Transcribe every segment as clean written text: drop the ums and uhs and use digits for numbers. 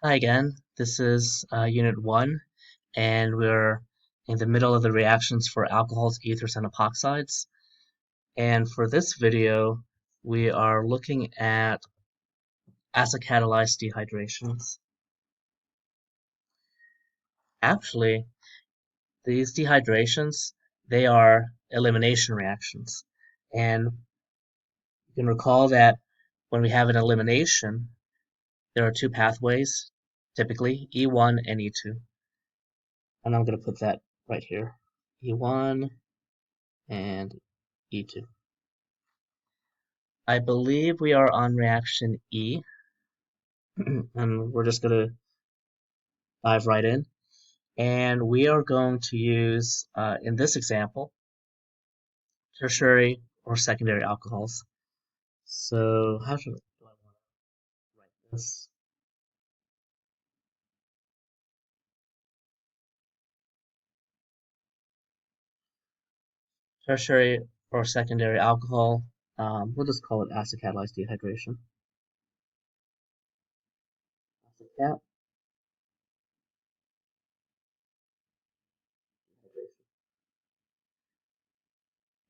Hi again, this is Unit 1, and we're in the middle of the reactions for alcohols, ethers, and epoxides. And for this video, we are looking at acid-catalyzed dehydrations. Actually, these dehydrations, they are elimination reactions. And you can recall that when we have an elimination, there are two pathways, typically E1 and E2. And I'm going to put that right here, E1 and E2. I believe we are on reaction E, and we're just going to dive right in. And we are going to use, in this example, tertiary or secondary alcohols. So how do I want to write this? Tertiary or secondary alcohol, we'll just call it acid-catalyzed dehydration. Acid-cat.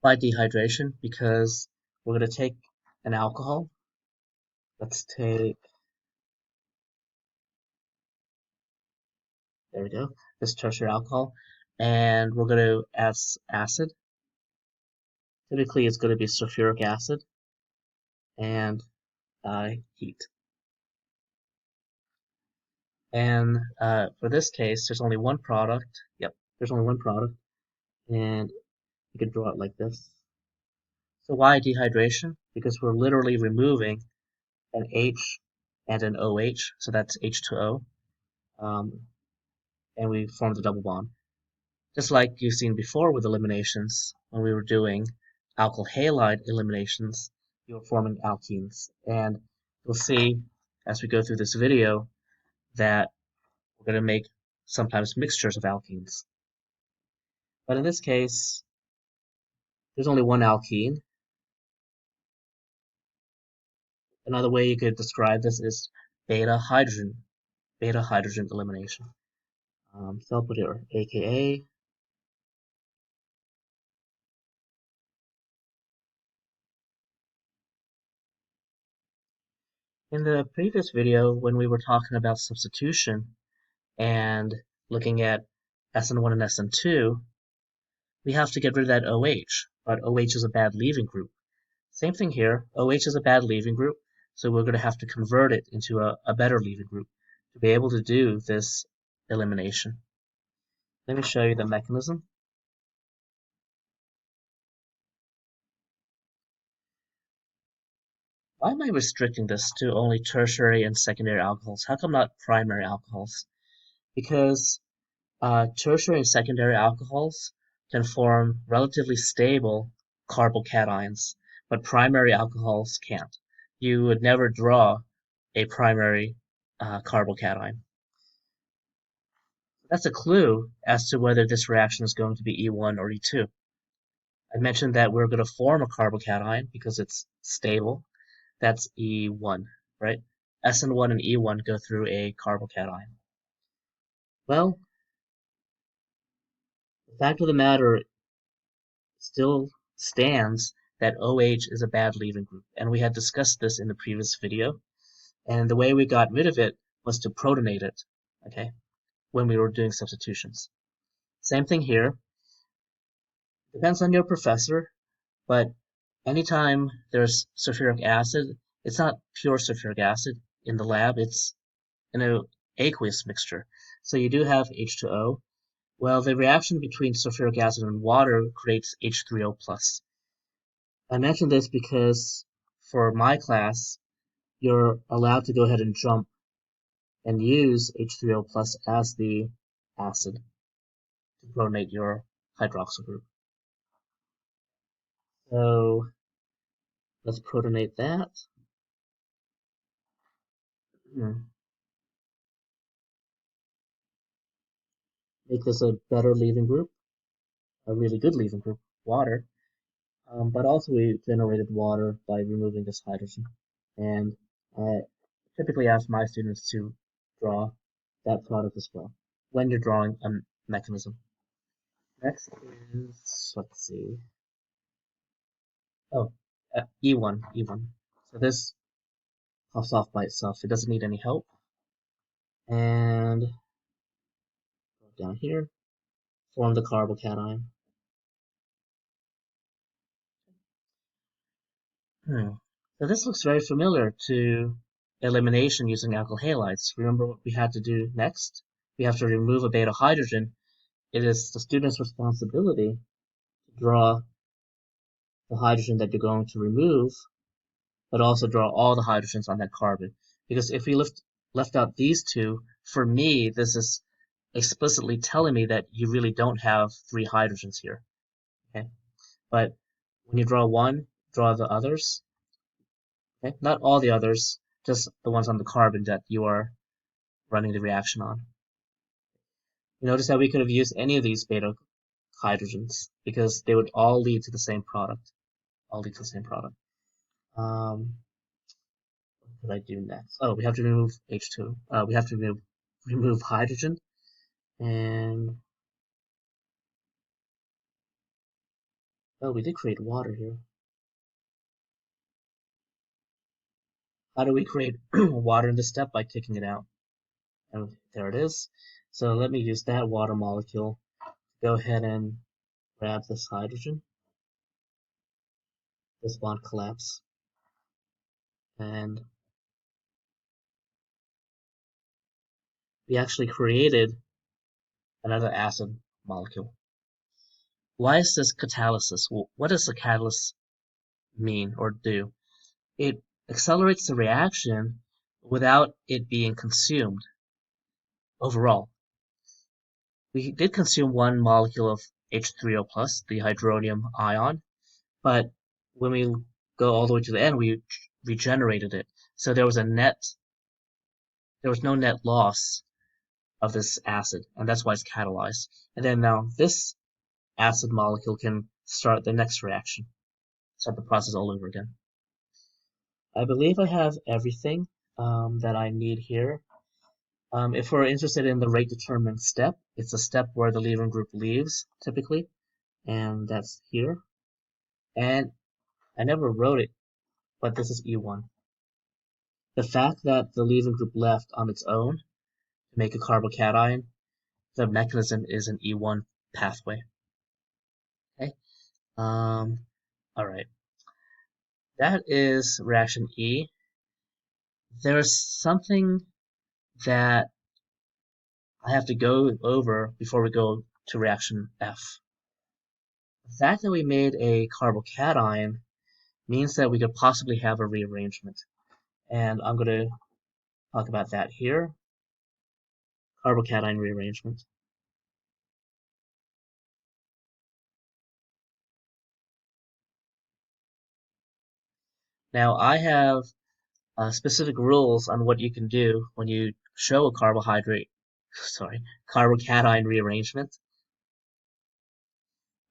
By dehydration, because we're going to take an alcohol. Let's take, there we go, this tertiary alcohol, and we're going to add acid. Typically, it's going to be sulfuric acid and heat. And for this case, there's only one product. Yep, there's only one product, and you can draw it like this. So why dehydration? Because we're literally removing an H and an OH, so that's H2O, and we formed a double bond. Just like you've seen before with eliminations, when we were doing alkyl halide eliminations, you were forming alkenes. And you'll see as we go through this video that we're going to make sometimes mixtures of alkenes. But in this case, there's only one alkene. Another way you could describe this is beta hydrogen elimination. So I'll put here AKA. In the previous video, when we were talking about substitution and looking at SN1 and SN2, we have to get rid of that OH, but OH is a bad leaving group. Same thing here, OH is a bad leaving group, so we're going to have to convert it into a better leaving group to be able to do this elimination. Let me show you the mechanism. Why am I restricting this to only tertiary and secondary alcohols? How come not primary alcohols? Because tertiary and secondary alcohols can form relatively stable carbocations, but primary alcohols can't. You would never draw a primary carbocation. That's a clue as to whether this reaction is going to be E1 or E2. I mentioned that we're going to form a carbocation because it's stable. That's E1, right? SN1 and E1 go through a carbocation. Well, the fact of the matter still stands that OH is a bad leaving group, and we had discussed this in the previous video. And the way we got rid of it was to protonate it, okay, when we were doing substitutions. Same thing here. Depends on your professor, but anytime there's sulfuric acid, it's not pure sulfuric acid in the lab, it's an aqueous mixture. So you do have H2O. Well, the reaction between sulfuric acid and water creates H3O+. I mention this because for my class, you're allowed to go ahead and jump and use H3O+ as the acid to protonate your hydroxyl group. So let's protonate that. Make this a better leaving group, a really good leaving group, water. But also we generated water by removing this hydrogen. And I typically ask my students to draw that product as well when you're drawing a mechanism. Next is, let's see, oh, E1. So this pops off by itself. It doesn't need any help. And go down here, form the carbocation. So this looks very familiar to elimination using alkyl halides. Remember what we had to do next? We have to remove a beta hydrogen. It is the student's responsibility to draw the hydrogen that you're going to remove, but also draw all the hydrogens on that carbon. Because if we left out these two, for me, this is explicitly telling me that you really don't have 3 hydrogens here. Okay? But when you draw one, draw the others. Okay? Not all the others, just the ones on the carbon that you are running the reaction on. You notice that we could have used any of these beta hydrogens because they would all lead to the same product. What could I do next? Oh, we have to remove H2. We have to remove hydrogen. And oh, we did create water here. How do we create water in this step? By taking it out. And there it is. So let me use that water molecule to go ahead and grab this hydrogen. This bond collapse. And we actually created another acid molecule. Why is this catalysis? Well, what does a catalyst mean or do? It accelerates the reaction without it being consumed overall. We did consume one molecule of H3O+, the hydronium ion, but when we go all the way to the end, we regenerated it. So there was no net loss of this acid, and that's why it's catalyzed. And then now this acid molecule can start the next reaction, start the process all over again. I believe I have everything that I need here. If we're interested in the rate determinant step, it's a step where the leaving group leaves, typically, and that's here. And I never wrote it, but this is E1. The fact that the leaving group left on its own to make a carbocation, the mechanism is an E1 pathway. Okay. All right. That is reaction E. There's something that I have to go over before we go to reaction F. The fact that we made a carbocation means that we could possibly have a rearrangement. And I'm going to talk about that here. Carbocation rearrangement. Now I have specific rules on what you can do when you show a carbocation rearrangement.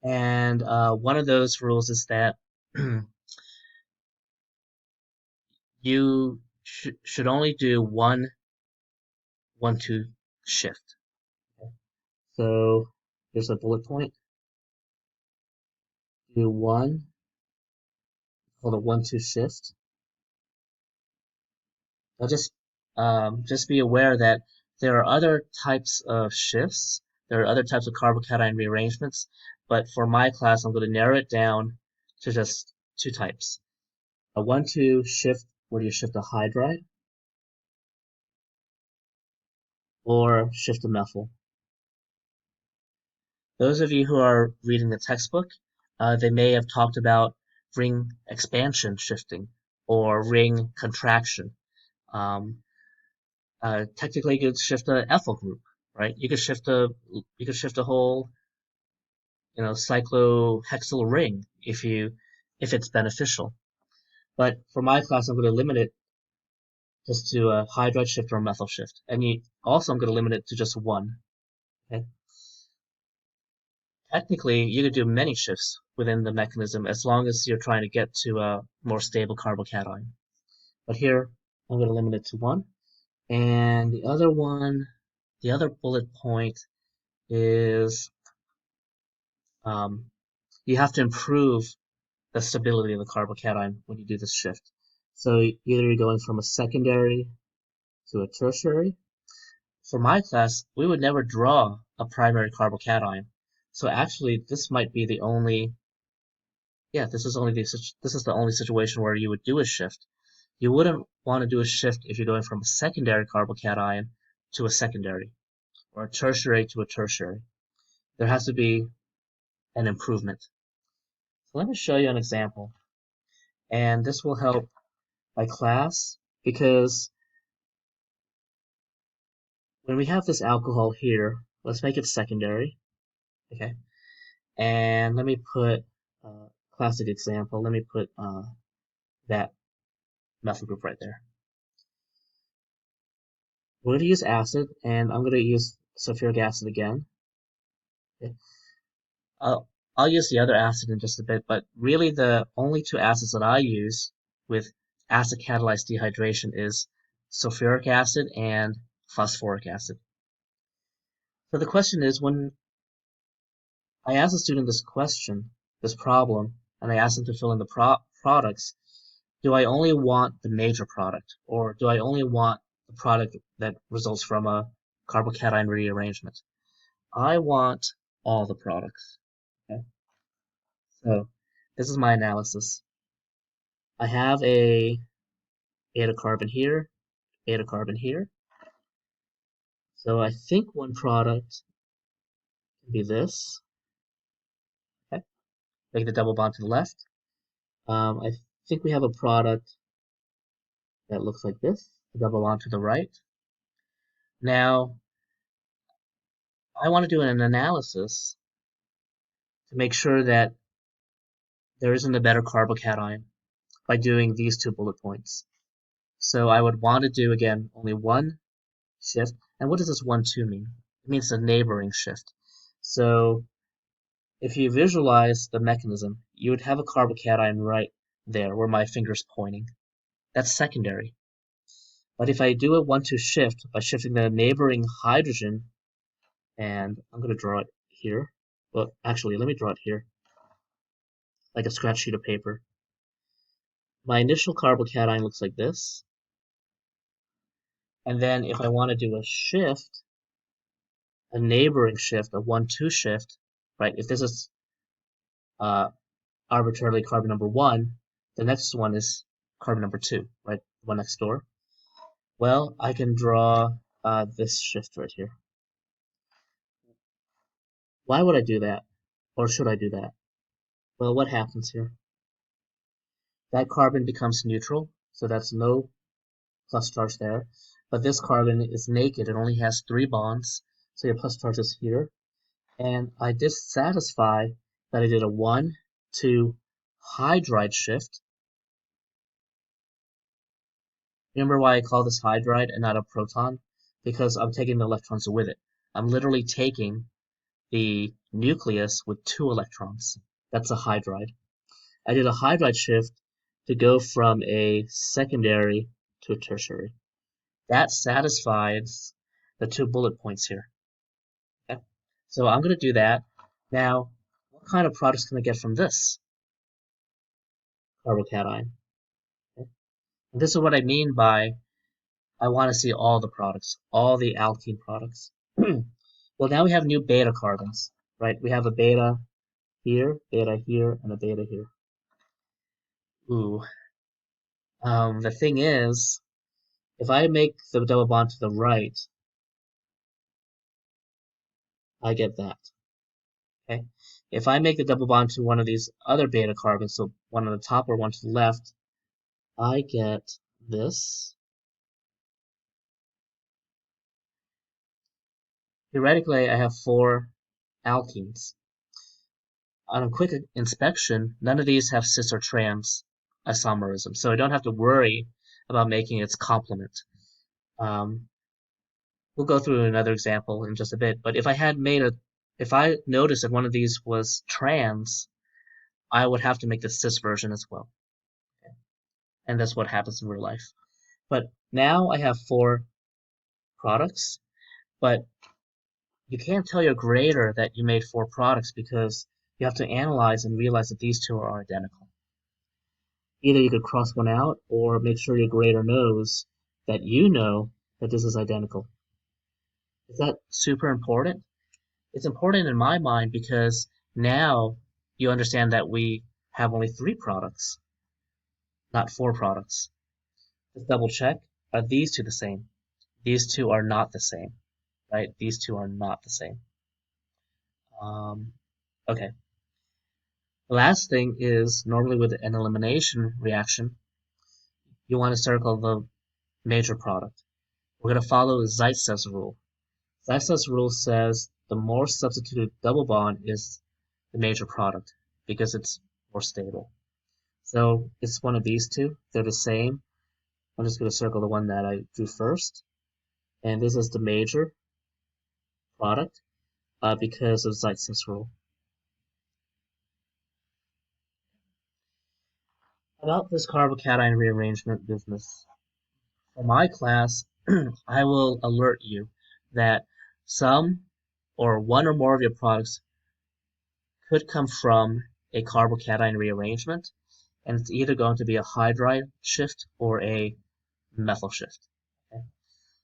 And one of those rules is that you should only do one 1-2 shift. Okay. So here's a bullet point. Do one, called a 1-2 shift. Now just be aware that there are other types of shifts. There are other types of carbocation rearrangements, but for my class, I'm going to narrow it down to just 2 types. A 1-2 shift where you shift a hydride, or shift a methyl. Those of you who are reading the textbook, they may have talked about ring expansion shifting or ring contraction. Technically, you could shift an ethyl group, right? You could shift a whole, cyclohexyl ring if it's beneficial. But for my class, I'm going to limit it just to a hydride shift or a methyl shift, and I'm going to limit it to just one. Okay. Technically, you could do many shifts within the mechanism as long as you're trying to get to a more stable carbocation. But here, I'm going to limit it to one. And the other one, the other bullet point is you have to improve the stability of the carbocation when you do this shift. So either you're going from a secondary to a tertiary. For my class, we would never draw a primary carbocation. So actually, this might be the only, this is the only situation where you would do a shift. You wouldn't want to do a shift if you're going from a secondary carbocation to a secondary, or a tertiary to a tertiary. There has to be an improvement. So let me show you an example. And this will help my class because when we have this alcohol here, let's make it secondary. Okay. And let me put classic example. Let me put that methyl group right there. We're going to use acid, and I'm going to use sulfuric acid again. Okay. I'll use the other acid in just a bit, but really the only two acids that I use with acid-catalyzed dehydration is sulfuric acid and phosphoric acid. So the question is, when I ask a student this problem, and I ask them to fill in the products, do I only want the major product, or do I only want the product that results from a carbocation rearrangement? I want all the products. Okay? So this is my analysis. I have a beta carbon here, beta carbon here. So I think one product can be this. Okay. Make the double bond to the left. I think we have a product that looks like this, a double bond to the right. Now, I want to do an analysis to make sure that there isn't a better carbocation by doing these two bullet points. So I would want to do, again, only one shift. And what does this 1,2 mean? It means a neighboring shift. So if you visualize the mechanism, you would have a carbocation right there where my finger's pointing. That's secondary. But if I do a 1,2 shift by shifting the neighboring hydrogen, and I'm going to draw it here. Well, actually, let me draw it here, like a scratch sheet of paper. My initial carbocation looks like this. And then if I want to do a shift, a neighboring shift, a 1,2 shift, right? If this is arbitrarily carbon number 1, the next one is carbon number 2, right? One next door. Well, I can draw this shift right here. Why would I do that? Or should I do that? Well, what happens here? That carbon becomes neutral, so that's no plus charge there. But this carbon is naked, it only has 3 bonds, so your plus charge is here. And I dissatisfy that I did a 1,2 hydride shift. Remember why I call this hydride and not a proton? Because I'm taking the electrons with it. I'm literally taking the nucleus with 2 electrons. That's a hydride. I did a hydride shift to go from a secondary to a tertiary. That satisfies the 2 bullet points here. Okay? So I'm going to do that. Now, what kind of products can I get from this carbocation? Okay? And this is what I mean by I want to see all the products, all the alkene products. Well, now we have new beta carbons, right? We have a beta here, and a beta here. Ooh. The thing is, if I make the double bond to the right, I get that. Okay. If I make the double bond to one of these other beta carbons, so one on the top or one to the left, I get this. Theoretically, I have 4 alkenes. On a quick inspection, none of these have cis or trans isomerism, so I don't have to worry about making its complement. We'll go through another example in just a bit, but if I noticed that one of these was trans, I would have to make the cis version as well. Okay. And that's what happens in real life. But now I have 4 products, but you can't tell your grader that you made 4 products because you have to analyze and realize that these two are identical. Either you could cross one out or make sure your grader knows that you know that this is identical. Is that super important? It's important in my mind because now you understand that we have only 3 products, not 4 products. Just double check. Are these two the same? These two are not the same, right? These two are not the same. Okay. The last thing is, normally with an elimination reaction, you want to circle the major product. We're going to follow Zaitsev's rule. Zaitsev's rule says the more substituted double bond is the major product because it's more stable. So it's one of these two. They're the same. I'm just going to circle the one that I drew first. And this is the major product because of Zaitsev's rule. About this carbocation rearrangement business. For my class, I will alert you that some or one or more of your products could come from a carbocation rearrangement, and it's either going to be a hydride shift or a methyl shift. Okay?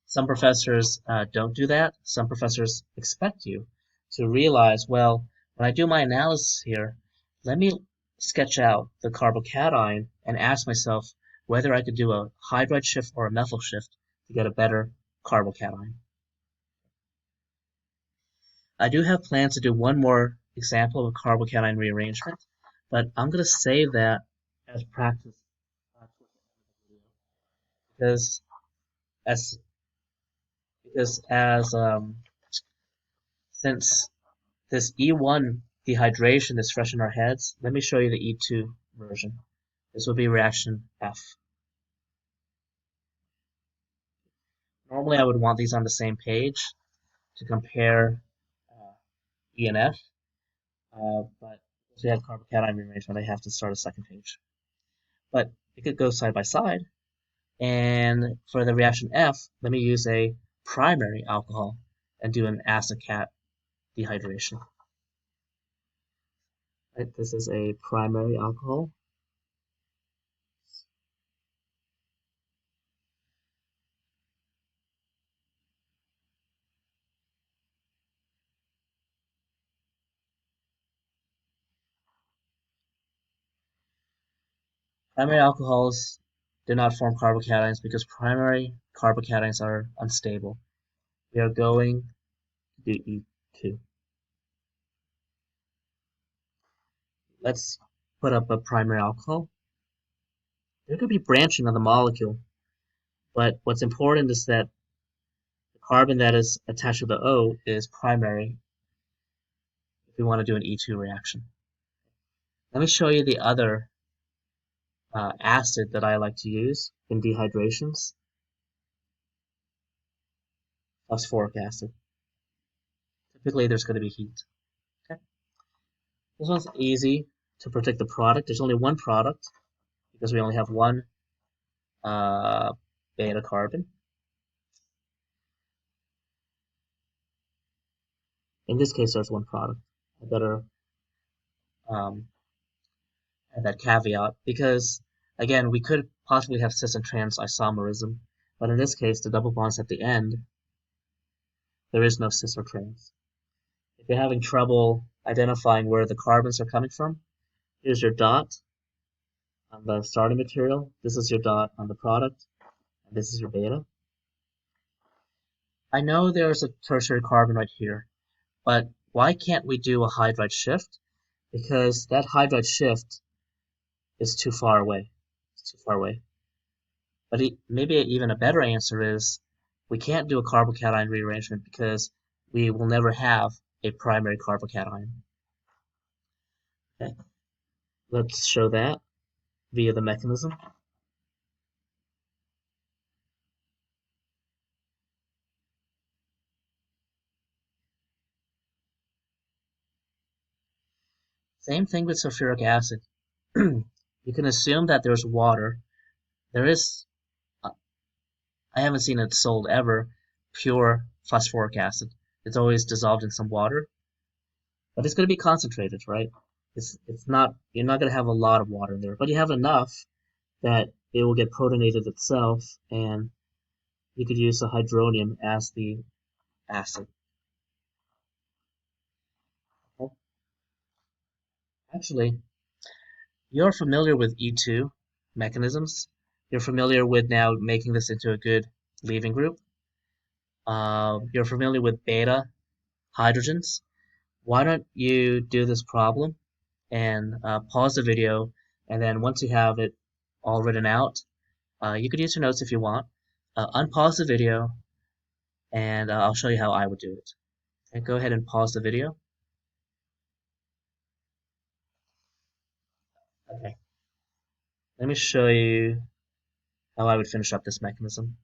Some professors don't do that. Some professors expect you to realize, well, when I do my analysis here, let me sketch out the carbocation and ask myself whether I could do a hydride shift or a methyl shift to get a better carbocation. I do have plans to do one more example of a carbocation rearrangement, but I'm going to save that as practice because since this E1 dehydration is fresh in our heads, let me show you the E2 version. This will be reaction F. Normally I would want these on the same page to compare E and F, but since we have carbocation rearrangement, I have to start a second page. But it could go side by side, and for the reaction F, let me use a primary alcohol and do an acid-cat dehydration. Right, this is a primary alcohol. Primary alcohols do not form carbocations because primary carbocations are unstable. We are going to do E2. Let's put up a primary alcohol. There could be branching on the molecule, but what's important is that the carbon that is attached to the O is primary if we want to do an E2 reaction. Let me show you the other acid that I like to use in dehydrations. Phosphoric acid. Typically there's going to be heat. Okay. This one's easy to predict the product. There's only one product because we only have one beta carbon. In this case, there's one product. I better add that caveat because, again, we could possibly have cis and trans isomerism, but in this case, the double bonds at the end, there is no cis or trans. If you're having trouble identifying where the carbons are coming from, here's your dot on the starting material, this is your dot on the product, and this is your beta. I know there's a tertiary carbon right here, but why can't we do a hydride shift? Because that hydride shift is too far away. It's too far away. But maybe even a better answer is we can't do a carbocation rearrangement because we will never have a primary carbocation. Okay. Let's show that via the mechanism. Same thing with sulfuric acid. You can assume that there's water. There is, I haven't seen it sold ever, pure phosphoric acid. It's always dissolved in some water, but it's going to be concentrated, right? It's not, you're not going to have a lot of water there, but you have enough that it will get protonated itself, and you could use the hydronium as the acid. Okay. Actually, you're familiar with E2 mechanisms. You're familiar with now making this into a good leaving group. You're familiar with beta hydrogens. Why don't you do this problem and pause the video, and then once you have it all written out, you could use your notes if you want. Unpause the video, and I'll show you how I would do it. Okay, go ahead and pause the video. Okay, let me show you how I would finish up this mechanism.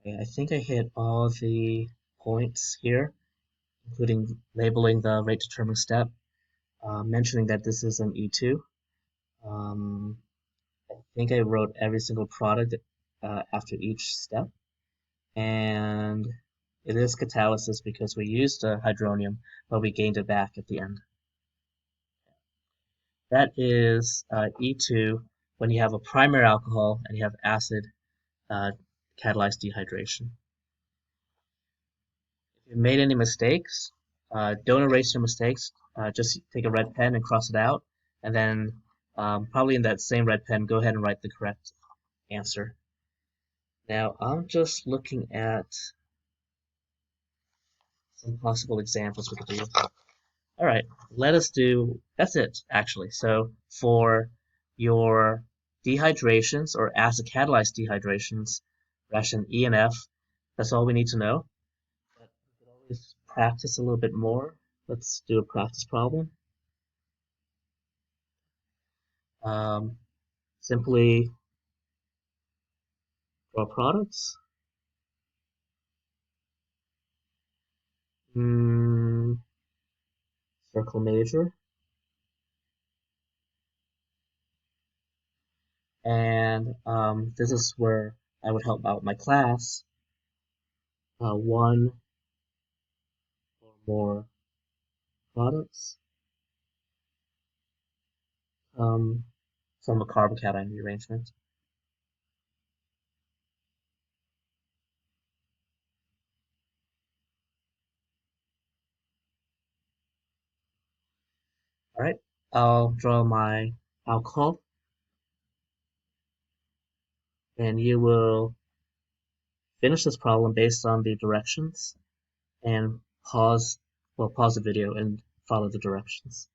Okay, I think I hit all the points here, including labeling the rate determining step, mentioning that this is an E2. I think I wrote every single product after each step, and it is catalysis because we used hydronium, but we gained it back at the end. That is E2 when you have a primary alcohol and you have acid catalyzed dehydration. If you made any mistakes, don't erase your mistakes. Just take a red pen and cross it out, and then probably in that same red pen, go ahead and write the correct answer. Now, I'm just looking at some possible examples we could do. All right, let us do, that's it, actually. So for your dehydrations or acid-catalyzed dehydrations, ration E and F, that's all we need to know. But we could always practice a little bit more. Let's do a practice problem. Simply draw products. Circle major. And this is where I would help out my class. One or more products from a carbocation rearrangement. All right, I'll draw my alcohol, and you will finish this problem based on the directions and pause the video and follow the directions.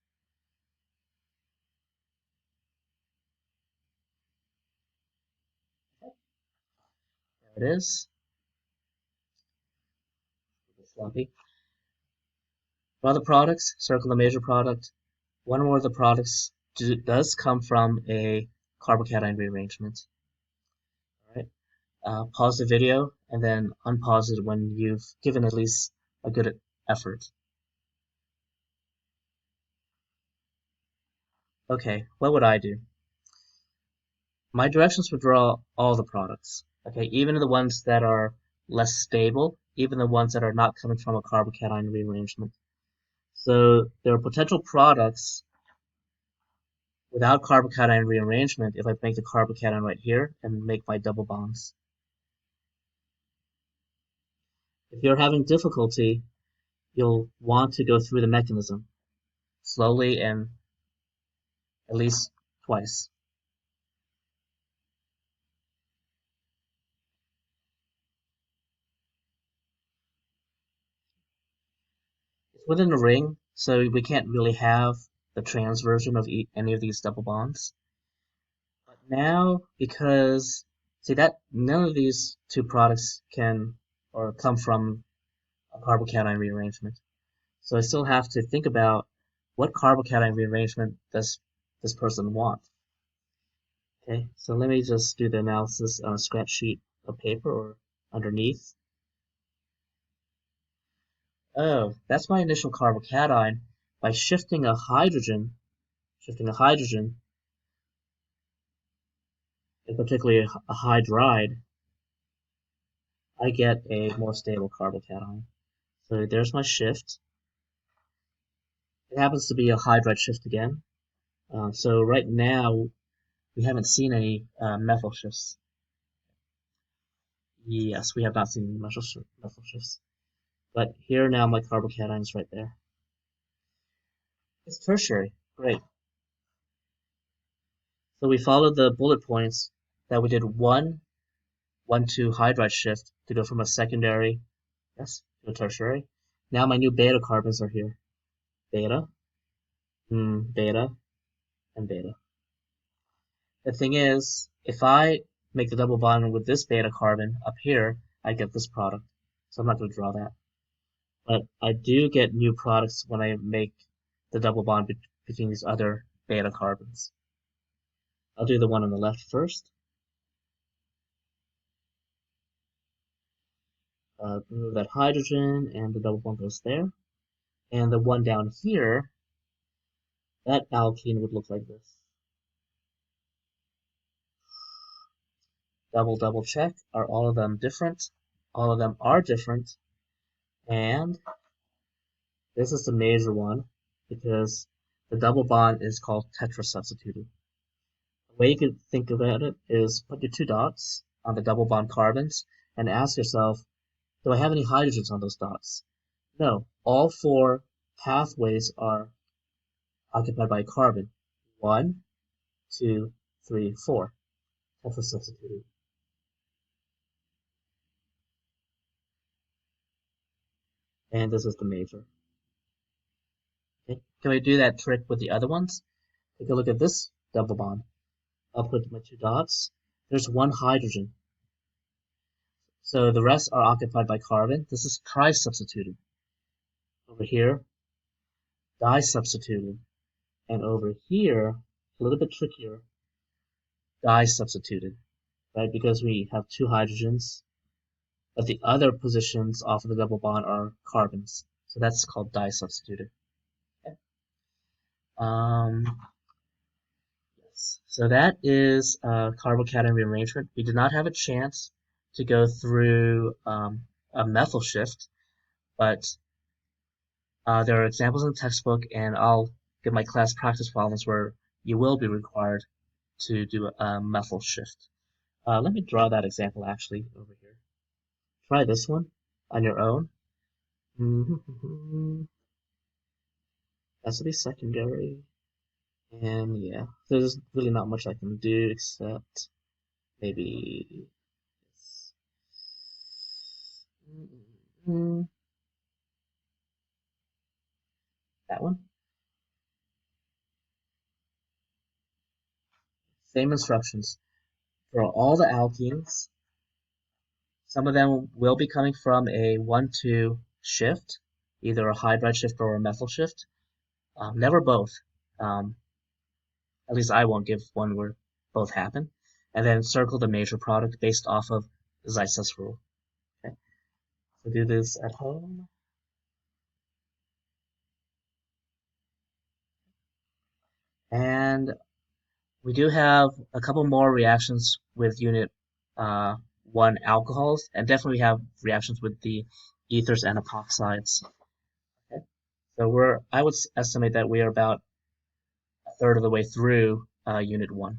There it is. Sloppy. Draw the products, circle the major product. One or more of the products does come from a carbocation rearrangement. All right. Pause the video and then unpause it when you've given at least a good effort. Okay, what would I do? My directions would draw all the products. Okay, even the ones that are less stable, even the ones that are not coming from a carbocation rearrangement. So there are potential products without carbocation rearrangement, if I make the carbocation right here and make my double bonds. If you're having difficulty, you'll want to go through the mechanism slowly and at least twice. It's within the ring, so we can't really have the trans version of any of these double bonds. But now, because see that none of these two products can or come from a carbocation rearrangement, so I still have to think about what carbocation rearrangement does this person want. Okay, so let me just do the analysis on a scratch sheet of paper or underneath. Oh, that's my initial carbocation. By shifting a hydrogen, and particularly a hydride, I get a more stable carbocation. So there's my shift. It happens to be a hydride shift again. So right now, we haven't seen any methyl shifts. Yes, we have not seen methyl shifts. But here now my carbocation is right there. It's tertiary. Great. So we followed the bullet points that we did 1-2 hydride shift to go from a secondary, yes, to a tertiary. Now my new beta carbons are here. Beta, beta, and beta. The thing is, if I make the double bond with this beta carbon up here, I get this product. So I'm not going to draw that. But I do get new products when I make the double bond between these other beta carbons. I'll do the one on the left first. Remove that hydrogen, and the double bond goes there. And the one down here, that alkene would look like this. Double check. Are all of them different? All of them are different. And this is the major one because the double bond is called tetrasubstituted. The way you can think about it is put your 2 dots on the double bond carbons and ask yourself, do I have any hydrogens on those dots? No, all 4 pathways are occupied by a carbon. 1, 2, 3, 4. Tetrasubstituted. And this is the major. Okay. Can we do that trick with the other ones? Take a look at this double bond. I'll put my 2 dots. There's 1 hydrogen. So the rest are occupied by carbon. This is tri-substituted. Over here, di-substituted. And over here, a little bit trickier, di-substituted, right? Because we have 2 hydrogens, but the other positions off of the double bond are carbons. So that's called di-substituted. Okay. Yes. So that is carbocation rearrangement. We did not have a chance to go through a methyl shift, but there are examples in the textbook, and I'll give my class practice problems where you will be required to do a methyl shift. Let me draw that example actually over here. Try this one on your own. That's to be secondary. And yeah, there's really not much I can do except maybe this. That one. Same instructions. For all the alkenes, some of them will be coming from a 1-2 shift, either a hydride shift or a methyl shift. Never both. At least I won't give one where both happen. And then circle the major product based off of Zaitsev's rule. Okay. So do this at home. And we do have a couple more reactions with unit 1 alcohols, and definitely have reactions with the ethers and epoxides. Okay. So I would estimate that we are about third of the way through Unit 1.